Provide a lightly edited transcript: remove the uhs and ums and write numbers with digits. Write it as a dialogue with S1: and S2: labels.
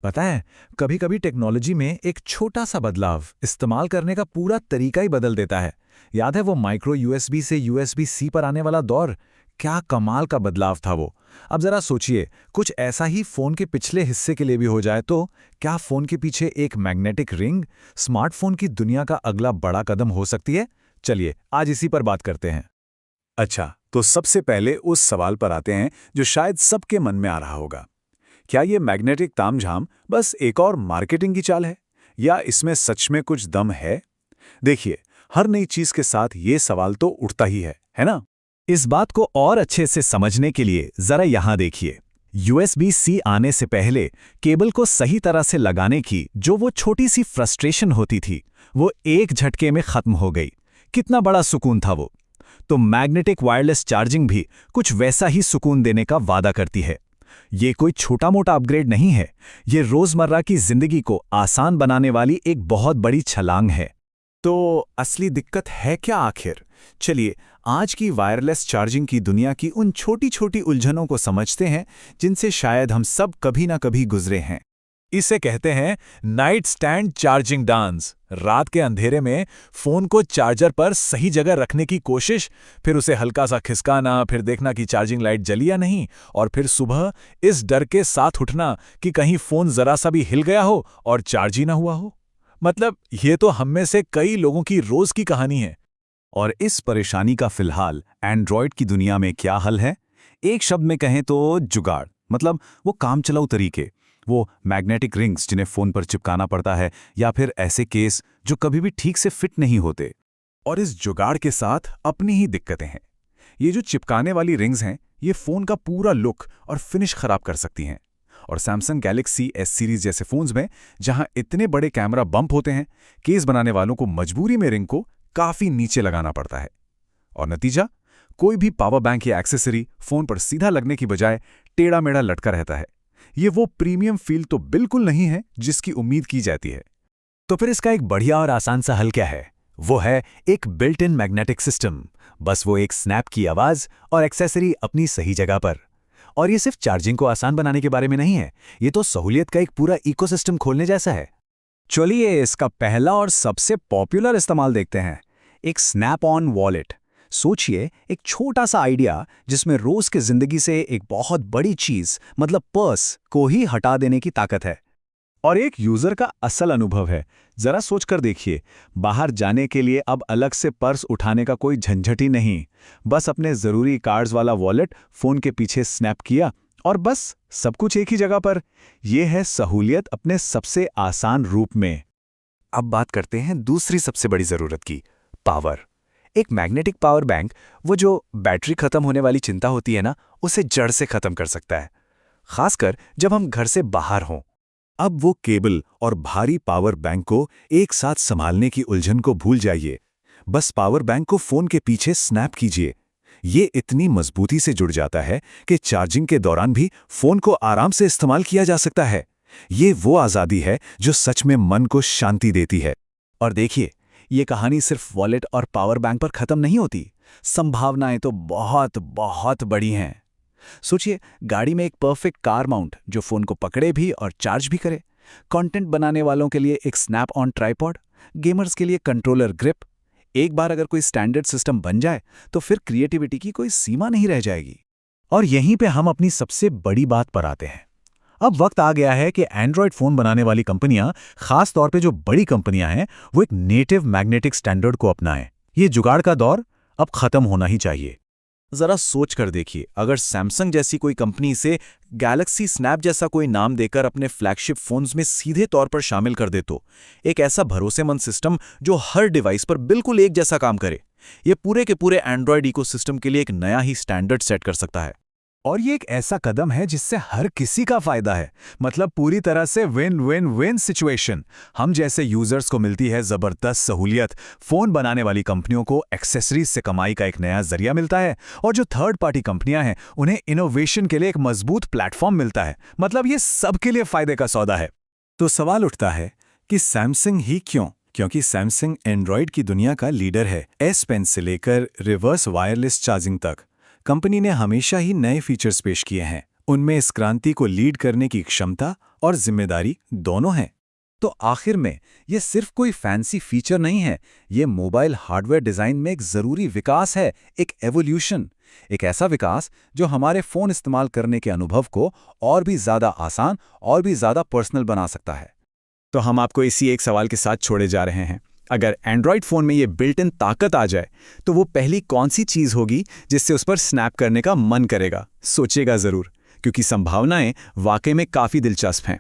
S1: पता है, कभी कभी टेक्नोलॉजी में एक छोटा सा बदलाव इस्तेमाल करने का पूरा तरीका ही बदल देता है। याद है वो माइक्रो यूएसबी से यूएसबी सी पर आने वाला दौर? क्या कमाल का बदलाव था वो। अब जरा सोचिए, कुछ ऐसा ही फोन के पिछले हिस्से के लिए भी हो जाए तो क्या फोन के पीछे एक मैग्नेटिक रिंग स्मार्टफोन की दुनिया का अगला बड़ा कदम हो सकती है? चलिए आज इसी पर बात करते हैं।
S2: अच्छा, तो सबसे पहले उस सवाल पर आते हैं जो शायद सबके मन में आ रहा होगा। क्या ये मैग्नेटिक तामझाम बस एक और मार्केटिंग की चाल है, या इसमें सच में कुछ दम है? देखिए, हर नई चीज के साथ ये सवाल तो उठता ही है ना?
S1: इस बात को और अच्छे से समझने के लिए जरा यहाँ देखिए। USB-C आने से पहले केबल को सही तरह से लगाने की जो वो छोटी सी फ्रस्ट्रेशन होती थी, वो एक झटके में खत्म हो गई। कितना बड़ा सुकून था वो। तो मैग्नेटिक वायरलेस चार्जिंग भी कुछ वैसा ही सुकून देने का वादा करती है। ये कोई छोटा-मोटा अपग्रेड नहीं है, ये रोजमर्रा की जिंदगी को आसान बनाने वाली एक बहुत बड़ी छलांग है। तो असली दिक्कत है क्या आखिर? चलिए आज की वायरलेस चार्जिंग की दुनिया की उन छोटी-छोटी उलझनों को समझते हैं जिनसे शायद हम सब कभी ना कभी गुजरे हैं। इसे कहते हैं नाइट स्टैंड चार्जिंग डांस। रात के अंधेरे में फोन को चार्जर पर सही जगह रखने की कोशिश, फिर उसे हल्का सा खिसकाना, फिर देखना कि चार्जिंग लाइट जली या नहीं, और फिर सुबह इस डर के साथ उठना कि कहीं फोन जरा सा भी हिल गया हो और चार्ज ही ना हुआ हो। मतलब ये तो हम में से कई लोगों की रोज की कहानी है।
S2: और इस परेशानी का फिलहाल एंड्रॉयड की दुनिया में क्या हल है? एक शब्द में कहें तो जुगाड़। मतलब वो काम चलाऊ तरीके, वो मैग्नेटिक रिंग्स जिन्हें फोन पर चिपकाना पड़ता है, या फिर ऐसे केस जो कभी भी ठीक से फिट नहीं होते।
S1: और इस जुगाड़ के साथ अपनी ही दिक्कतें हैं। ये जो चिपकाने वाली रिंग्स हैं, ये फोन का पूरा लुक और फिनिश खराब कर सकती हैं। और सैमसंग गैलेक्सी एस सीरीज जैसे फोन्स में जहां इतने बड़े कैमरा बम्प होते हैं, केस बनाने वालों को मजबूरी में रिंग को काफी नीचे लगाना पड़ता है। और नतीजा, कोई भी पावर बैंक या एक्सेसरी फोन पर सीधा लगने की बजाय टेढ़ा मेढ़ा लटका रहता है। ये वो प्रीमियम फील तो बिल्कुल नहीं है जिसकी उम्मीद की जाती है। तो फिर इसका एक बढ़िया और आसान सा हल क्या है? वो है एक बिल्ट इन मैग्नेटिक सिस्टम। बस वो एक स्नैप की आवाज और एक्सेसरी अपनी सही जगह पर। और ये सिर्फ चार्जिंग को आसान बनाने के बारे में नहीं है, ये तो सहूलियत का एक पूरा इकोसिस्टम खोलने जैसा है।
S2: चलिए इसका पहला और सबसे पॉपुलर इस्तेमाल देखते हैं, एक स्नैप ऑन वॉलेट। सोचिए, एक छोटा सा आइडिया जिसमें रोज की जिंदगी से एक बहुत बड़ी चीज मतलब पर्स को ही हटा देने की ताकत है। और एक यूजर का असल अनुभव है। जरा सोचकर देखिए, बाहर जाने के लिए अब अलग से पर्स उठाने का कोई झंझट ही नहीं। बस अपने जरूरी कार्ड्स वाला वॉलेट फोन के पीछे स्नैप किया और बस सब कुछ एक ही जगह पर। यह है सहूलियत अपने सबसे आसान रूप में।
S1: अब बात करते हैं दूसरी सबसे बड़ी जरूरत की, पावर। एक मैग्नेटिक पावर बैंक, वो जो बैटरी खत्म होने वाली चिंता होती है ना, उसे जड़ से खत्म कर सकता है, खासकर जब हम घर से बाहर हों।
S2: अब वो केबल और भारी पावर बैंक को एक साथ संभालने की उलझन को भूल जाइए। बस पावर बैंक को फोन के पीछे स्नैप कीजिए। ये इतनी मजबूती से जुड़ जाता है कि चार्जिंग के दौरान भी फोन को आराम से इस्तेमाल किया जा सकता है। ये वो आज़ादी है जो सच में मन को शांति देती है।
S1: और देखिए, ये कहानी सिर्फ वॉलेट और पावर बैंक पर खत्म नहीं होती। संभावनाएं तो बहुत बहुत बड़ी हैं। सोचिए, गाड़ी में एक परफेक्ट कार माउंट जो फोन को पकड़े भी और चार्ज भी करे, कंटेंट बनाने वालों के लिए एक स्नैप ऑन ट्राइपॉड, गेमर्स के लिए कंट्रोलर ग्रिप। एक बार अगर कोई स्टैंडर्ड सिस्टम बन जाए तो फिर क्रिएटिविटी की कोई सीमा नहीं रह जाएगी। और यहीं पे हम अपनी सबसे बड़ी बात पर आते हैं। अब वक्त आ गया है कि एंड्रॉयड फोन बनाने वाली कंपनियां, खास तौर पे जो बड़ी कंपनियां हैं, वो एक नेटिव मैग्नेटिक स्टैंडर्ड को अपनाएं। ये जुगाड़ का दौर अब खत्म होना ही चाहिए। जरा सोच कर देखिए, अगर सैमसंग जैसी कोई कंपनी इसे गैलेक्सी स्नैप जैसा कोई नाम देकर अपने फ्लैगशिप फोन्स में सीधे तौर पर शामिल कर दे तो एक ऐसा भरोसेमंद सिस्टम जो हर डिवाइस पर बिल्कुल एक जैसा काम करे, ये पूरे के पूरे एंड्रॉयड इकोसिस्टम के लिए एक नया ही स्टैंडर्ड सेट कर सकता है।
S2: और ये एक ऐसा कदम है जिससे हर किसी का फायदा है। मतलब पूरी तरह से विन विन विन सिचुएशन। हम जैसे यूजर्स को मिलती है जबरदस्त सहूलियत, फोन बनाने वाली कंपनियों को एक्सेसरीज से कमाई का एक नया जरिया मिलता है, और जो थर्ड पार्टी कंपनियां हैं उन्हें इनोवेशन के लिए एक मजबूत प्लेटफॉर्म मिलता है। मतलब ये सबके लिए फायदे का सौदा है। तो सवाल उठता है कि सैमसंग ही क्यों? क्योंकि सैमसंग एंड्रॉयड की दुनिया का लीडर है। एस पेन से लेकर रिवर्स वायरलेस चार्जिंग तक कंपनी ने हमेशा ही नए फीचर्स पेश किए हैं।
S1: उनमें इस क्रांति को लीड करने की क्षमता और जिम्मेदारी दोनों हैं।
S2: तो आखिर में ये सिर्फ कोई फैंसी फीचर नहीं है, ये मोबाइल हार्डवेयर डिज़ाइन में एक ज़रूरी विकास है, एक एवोल्यूशन। एक ऐसा विकास जो हमारे फ़ोन इस्तेमाल करने के अनुभव को और भी ज़्यादा आसान और भी ज़्यादा पर्सनल बना सकता है।
S1: तो हम आपको इसी एक सवाल के साथ छोड़े जा रहे हैं। अगर एंड्रॉयड फ़ोन में ये बिल्ट इन ताकत आ जाए तो वो पहली कौन सी चीज़ होगी जिससे उस पर स्नैप करने का मन करेगा? सोचिएगा ज़रूर, क्योंकि संभावनाएं वाकई में काफ़ी दिलचस्प हैं।